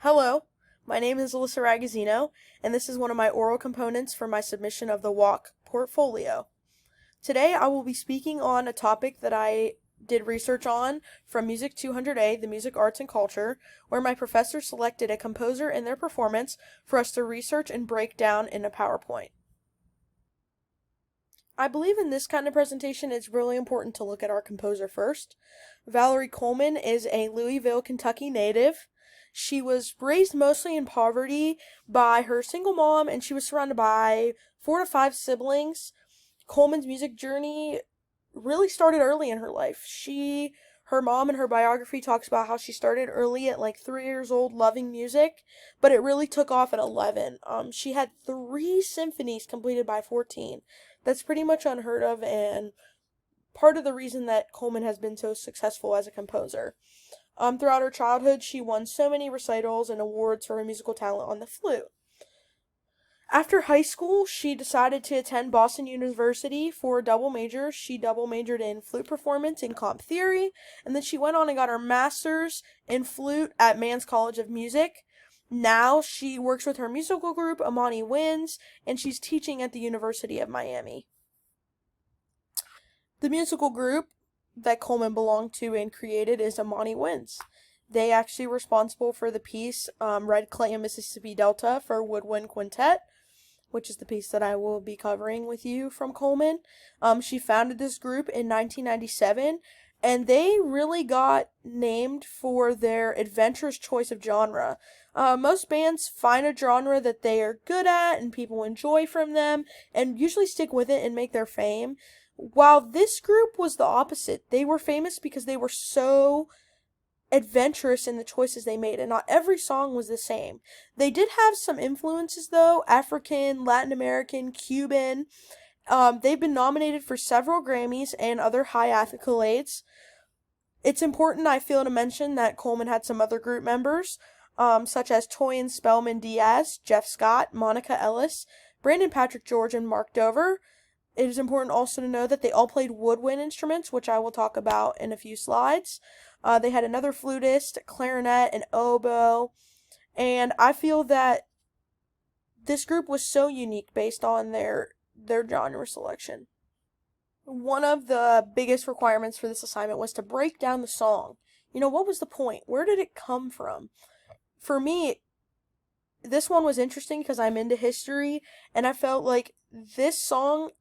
Hello, my name is Alyssa Ragazzino, and this is one of my oral components for my submission of the walk portfolio. Today I will be speaking on a topic that I did research on from MUS200A, the Music, Arts, and Culture, where my professor selected a composer and their performance for us to research and break down in a PowerPoint. I believe in this kind of presentation it's really important to look at our composer first. Valerie Coleman is a Louisville, Kentucky native. She was raised mostly in poverty by her single mom, and she was surrounded by 4 to 5 siblings. Coleman's music journey really started early in her life. Her mom in her biography talks about how she started early at like 3 years old loving music, but it really took off at 11. She had 3 symphonies completed by 14. That's pretty much unheard of, and part of the reason that Coleman has been so successful as a composer. Throughout her childhood, she won so many recitals and awards for her musical talent on the flute. After high school, she decided to attend Boston University for a double major. She double majored in flute performance and comp theory, and then she went on and got her master's in flute at Man's College of Music. Now she works with her musical group, Amani Winds, and she's teaching at the University of Miami. The musical group that Coleman belonged to and created is Amani Winds. They actually responsible for the piece Red Clay and Mississippi Delta for Woodwind Quintet, which is the piece that I will be covering with you from Coleman. She founded this group in 1997, and they really got named for their adventurous choice of genre. Most bands find a genre that they are good at and people enjoy from them, and usually stick with it and make their fame. While this group was the opposite, they were famous because they were so adventurous in the choices they made, and not every song was the same. They did have some influences though, African, Latin American, Cuban. They've been nominated for several Grammys and other high accolades. It's important, I feel, to mention that Coleman had some other group members, such as Toyin Spellman Diaz, Jeff Scott, Monica Ellis, Brandon Patrick George, and Mark Dover. It is important also to know that they all played woodwind instruments, which I will talk about in a few slides. They had another flutist, clarinet, and oboe, and I feel that this group was so unique based on their genre selection. One of the biggest requirements for this assignment was to break down the song. What was the point? Where did it come from? For me, this one was interesting because I'm into history, and I felt like this song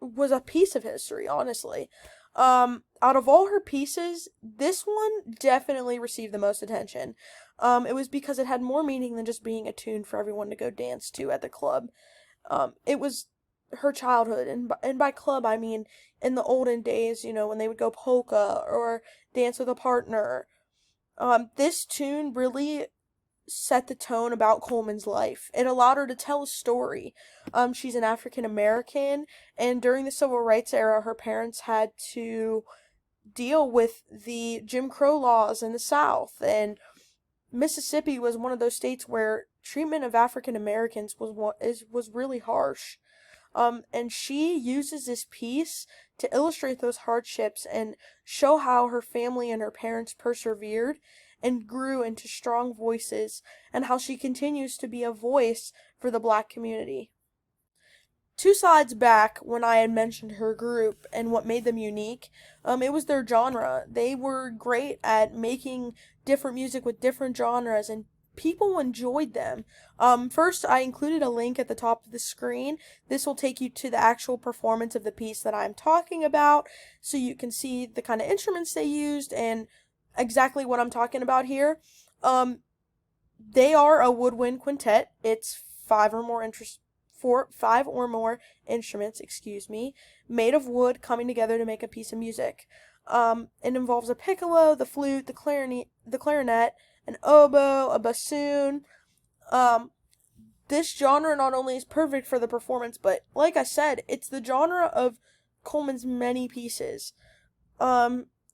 was a piece of history, honestly. Out of all her pieces, this one definitely received the most attention. It was because it had more meaning than just being a tune for everyone to go dance to at the club. It was her childhood, and by club I mean in the olden days, when they would go polka or dance with a partner. This tune really set the tone about Coleman's life. It allowed her to tell a story. She's an African American, and during the Civil Rights era, her parents had to deal with the Jim Crow laws in the South, and Mississippi was one of those states where treatment of African Americans was really harsh. And she uses this piece to illustrate those hardships and show how her family and her parents persevered and grew into strong voices, and how she continues to be a voice for the black community. 2 slides back, when I had mentioned her group and what made them unique, it was their genre. They were great at making different music with different genres, and people enjoyed them. First, I included a link at the top of the screen. This will take you to the actual performance of the piece that I'm talking about, so you can see the kind of instruments they used and exactly what I'm talking about here. They are a woodwind quintet. It's five or more instruments, made of wood coming together to make a piece of music. It involves a piccolo, the flute, the clarinet, an oboe, a bassoon. This genre not only is perfect for the performance, but like I said, it's the genre of Coleman's many pieces.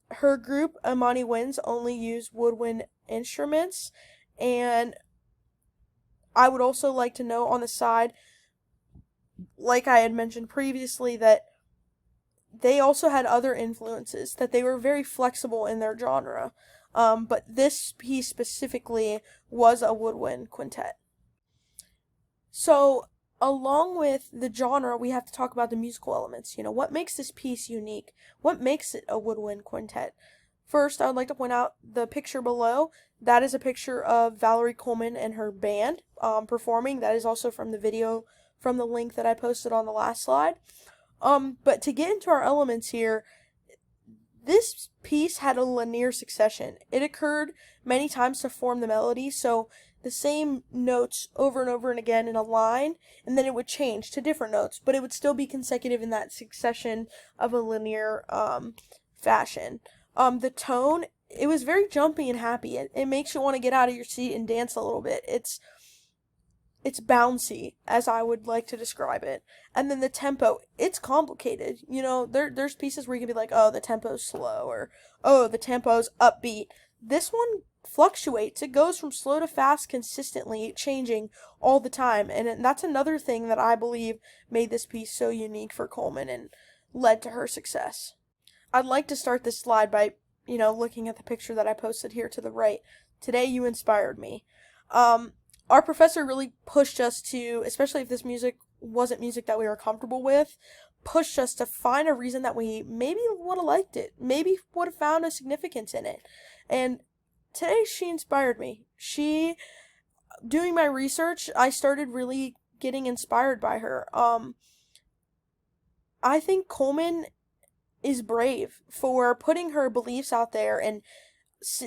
Her group, Amani Winds, only use woodwind instruments, and I would also like to know on the side, like I had mentioned previously, that they also had other influences, that they were very flexible in their genre. but this piece specifically was a woodwind quintet. So, along with the genre, we have to talk about the musical elements. What makes this piece unique? What makes it a woodwind quintet? First, I would like to point out the picture below. That is a picture of Valerie Coleman and her band performing. That is also from the video from the link that I posted on the last slide. But to get into our elements here, this piece had a linear succession. It occurred many times to form the melody, so the same notes over and over and again in a line, and then it would change to different notes, but it would still be consecutive in that succession of a linear fashion. The tone, it was very jumpy and happy. It makes you want to get out of your seat and dance a little bit. It's bouncy, as I would like to describe it. And then the tempo, it's complicated. There's pieces where you can be like, oh, the tempo's slow, or oh, the tempo's upbeat. This one fluctuates. It goes from slow to fast consistently, changing all the time. And that's another thing that I believe made this piece so unique for Coleman and led to her success. I'd like to start this slide by, looking at the picture that I posted here to the right. Today you inspired me. Our professor really pushed us to, especially if this music wasn't music that we were comfortable with, pushed us to find a reason that we maybe would have liked it, maybe would have found a significance in it. And today she inspired me. Doing my research, I started really getting inspired by her. I think Coleman is brave for putting her beliefs out there and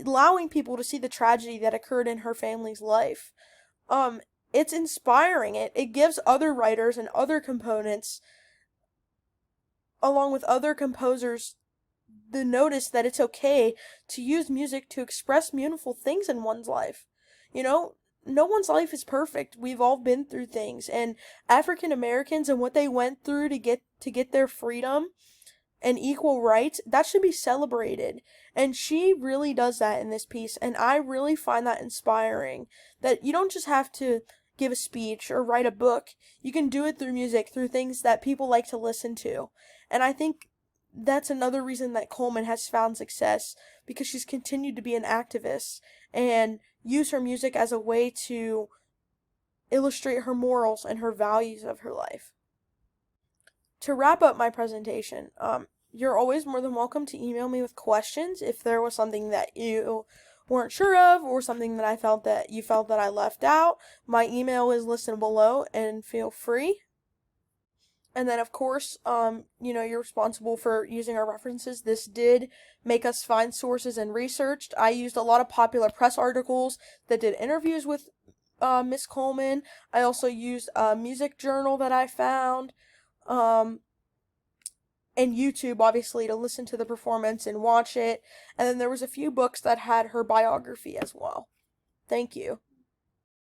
allowing people to see the tragedy that occurred in her family's life. It's inspiring. It gives other writers and other components, along with other composers, the notice that it's okay to use music to express beautiful things in one's life. No one's life is perfect. We've all been through things, and African Americans and what they went through to get their freedom and equal rights, that should be celebrated. And she really does that in this piece, and I really find that inspiring. That you don't just have to give a speech or write a book. You can do it through music, through things that people like to listen to. And I think that's another reason that Coleman has found success, because she's continued to be an activist and use her music as a way to illustrate her morals and her values of her life. To wrap up my presentation, you're always more than welcome to email me with questions if there was something that you weren't sure of, or something that you felt that I left out. My email is listed below, and feel free. And then, of course, you're responsible for using our references. This did make us find sources and researched. I used a lot of popular press articles that did interviews with Miss Coleman. I also used a music journal that I found. And YouTube, obviously, to listen to the performance and watch it. And then there was a few books that had her biography as well. Thank you.